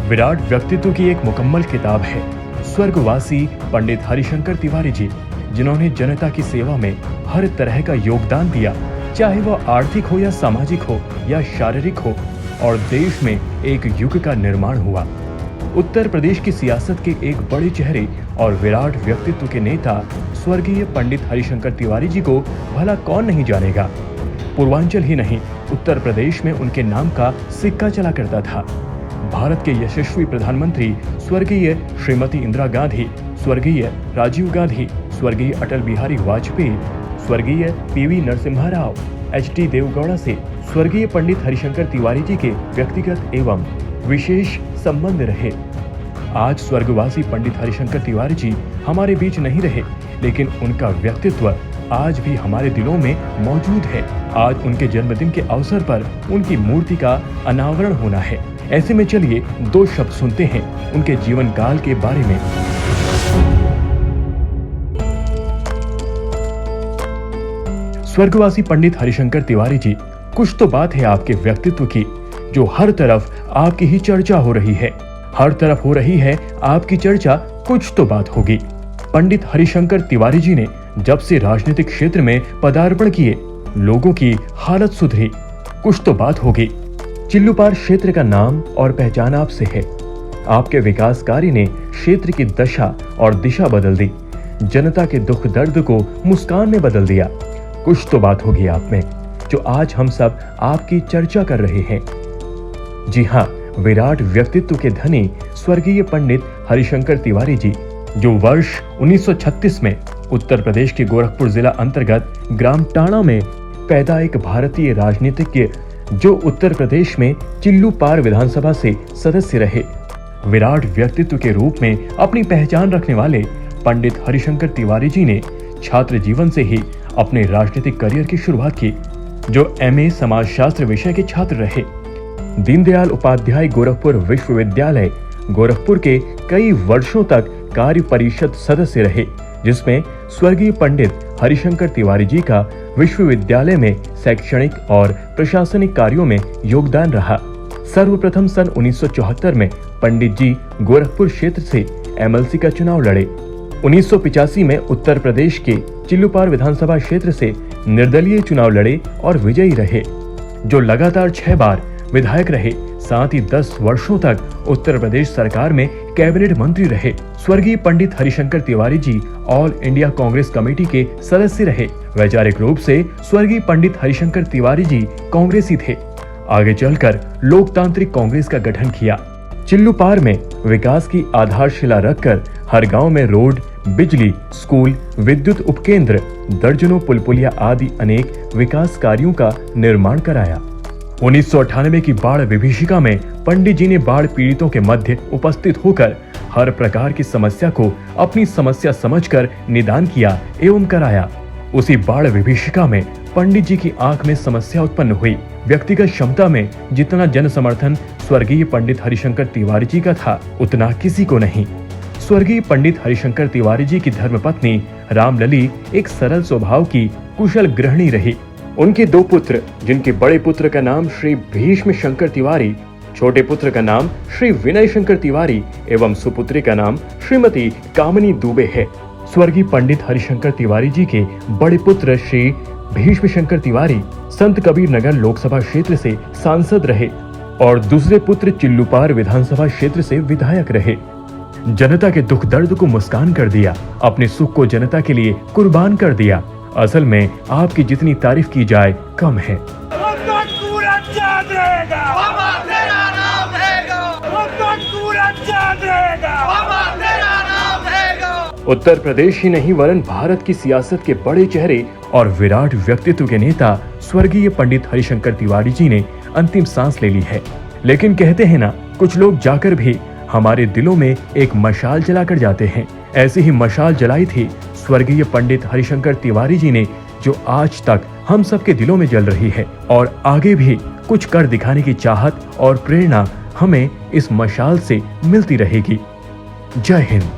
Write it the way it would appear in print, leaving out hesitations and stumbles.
विराट व्यक्तित्व की एक मुकम्मल किताब है स्वर्गवासी पंडित हरिशंकर तिवारी जी, जिन्होंने जनता की सेवा में हर तरह का योगदान दिया, चाहे वह आर्थिक हो या सामाजिक हो या शारीरिक हो, और देश में एक युग का निर्माण हुआ। उत्तर प्रदेश की सियासत के एक बड़े चेहरे और विराट व्यक्तित्व के नेता स्वर्गीय पंडित हरिशंकर तिवारी जी को भला कौन नहीं जानेगा। पूर्वांचल ही नहीं, उत्तर प्रदेश में उनके नाम का सिक्का चला करता था। भारत के यशस्वी प्रधानमंत्री स्वर्गीय श्रीमती इंदिरा गांधी, स्वर्गीय राजीव गांधी, स्वर्गीय अटल बिहारी वाजपेयी, स्वर्गीय पीवी नरसिम्हा राव, एच.डी. देवगौड़ा से स्वर्गीय पंडित हरिशंकर तिवारी जी के व्यक्तिगत एवं विशेष संबंध रहे। आज स्वर्गवासी पंडित हरिशंकर तिवारी जी हमारे बीच नहीं रहे, लेकिन उनका व्यक्तित्व आज भी हमारे दिलों में मौजूद है। आज उनके जन्मदिन के अवसर पर उनकी मूर्ति का अनावरण होना है। ऐसे में चलिए दो शब्द सुनते हैं उनके जीवन काल के बारे में। स्वर्गवासी पंडित हरिशंकर तिवारी जी, कुछ तो बात है आपके व्यक्तित्व की, जो हर तरफ आपकी ही चर्चा हो रही है। हर तरफ हो रही है आपकी चर्चा, कुछ तो बात होगी। पंडित हरिशंकर तिवारी जी ने जब से राजनीतिक क्षेत्र में पदार्पण किए, लोगों की हालत सुधरी, कुछ तो बात होगी। चिल्लूपार क्षेत्र का नाम और पहचान आपसे है। आपके विकास कार्य ने क्षेत्र की दशा और दिशा बदल दी, जनता के दुख दर्द को मुस्कान में बदल दिया। कुछ तो बात होगी आप में, जो आज हम सब आपकी चर्चा कर रहे हैं। जी हाँ, विराट व्यक्तित्व के धनी स्वर्गीय पंडित हरिशंकर तिवारी जी, जो वर्ष 1936 में उत्तर प्रदेश के गोरखपुर जिला अंतर्गत ग्राम टाणा में पैदा एक भारतीय राजनीतिज्ञ, जो उत्तर प्रदेश में चिल्लूपार विधानसभा से सदस्य रहे। विराट व्यक्तित्व के रूप में अपनी पहचान रखने वाले पंडित हरिशंकर तिवारी जी ने छात्र जीवन से ही अपने राजनीतिक करियर की शुरुआत की, जो एमए समाजशास्त्र विषय के छात्र रहे। दीनदयाल उपाध्याय गोरखपुर विश्वविद्यालय गोरखपुर के कई वर्षों तक कार्य परिषद सदस्य रहे, जिसमें स्वर्गीय पंडित हरिशंकर तिवारी जी का विश्वविद्यालय में शैक्षणिक और प्रशासनिक कार्यों में योगदान रहा। सर्वप्रथम सन 1974 में पंडित जी गोरखपुर क्षेत्र से एमएलसी का चुनाव लड़े। 1985 में उत्तर प्रदेश के चिल्लूपार विधानसभा क्षेत्र से निर्दलीय चुनाव लड़े और विजयी रहे, जो लगातार 6 बार विधायक रहे। साथ ही 10 वर्षों तक उत्तर प्रदेश सरकार में कैबिनेट मंत्री रहे। स्वर्गीय पंडित Harishankar Tiwari ji all India Congress committee के सदस्य रहे। वैचारिक रूप से स्वर्गीय पंडित हरिशंकर तिवारी जी कांग्रेसी थे। आगे चलकर लोकतांत्रिक कांग्रेस का गठन किया। चिल्लूपार में विकास की आधारशिला रखकर हर गांव में रोड, बिजली, स्कूल, विद्युत उपकेंद्र, दर्जनों पुल पुलिया आदि अनेक विकास कार्यों का निर्माण कराया। 1998 की बाढ़ विभीषिका में पंडित जी ने बाढ़ पीड़ितों के मध्य उपस्थित होकर हर प्रकार की समस्या को अपनी समस्या समझकर निदान किया एवं कराया। उसी बाढ़ विभीषिका में पंडित जी की आंख में समस्या उत्पन्न हुई। व्यक्तिगत क्षमता में जितना जन समर्थन स्वर्गीय पंडित हरिशंकर तिवारी जी का था, उतना किसी को नहीं। स्वर्गीय पंडित हरिशंकर तिवारी जी की धर्मपत्नी रामलली एक सरल स्वभाव की कुशल गृहिणी रही। उनके 2 पुत्र, जिनके बड़े पुत्र का नाम श्री भीष्म शंकर तिवारी, छोटे पुत्र का नाम श्री विनय शंकर तिवारी एवं सुपुत्री का नाम श्रीमती कामिनी दुबे है। स्वर्गीय पंडित हरिशंकर तिवारी जी के बड़े पुत्र श्री भीष्म शंकर तिवारी संत कबीर नगर लोकसभा क्षेत्र से सांसद रहे और दूसरे पुत्र चिल्लूपार विधानसभा क्षेत्र से विधायक रहे। जनता के दुख दर्द को मुस्कान कर दिया, अपने सुख को जनता के लिए कुर्बान कर दिया। असल में आपकी जितनी तारीफ की जाए कम है। उत्तर प्रदेश ही नहीं वरन भारत की सियासत के बड़े चेहरे और विराट व्यक्तित्व के नेता स्वर्गीय पंडित हरिशंकर तिवारी जी ने अंतिम सांस ले ली है। लेकिन कहते हैं ना, कुछ लोग जाकर भी हमारे दिलों में एक मशाल जलाकर जाते हैं। ऐसी ही मशाल जलाई थी स्वर्गीय पंडित हरिशंकर तिवारी जी ने, जो आज तक हम सबके दिलों में जल रही है और आगे भी कुछ कर दिखाने की चाहत और प्रेरणा हमें इस मशाल से मिलती रहेगी। जय हिंद।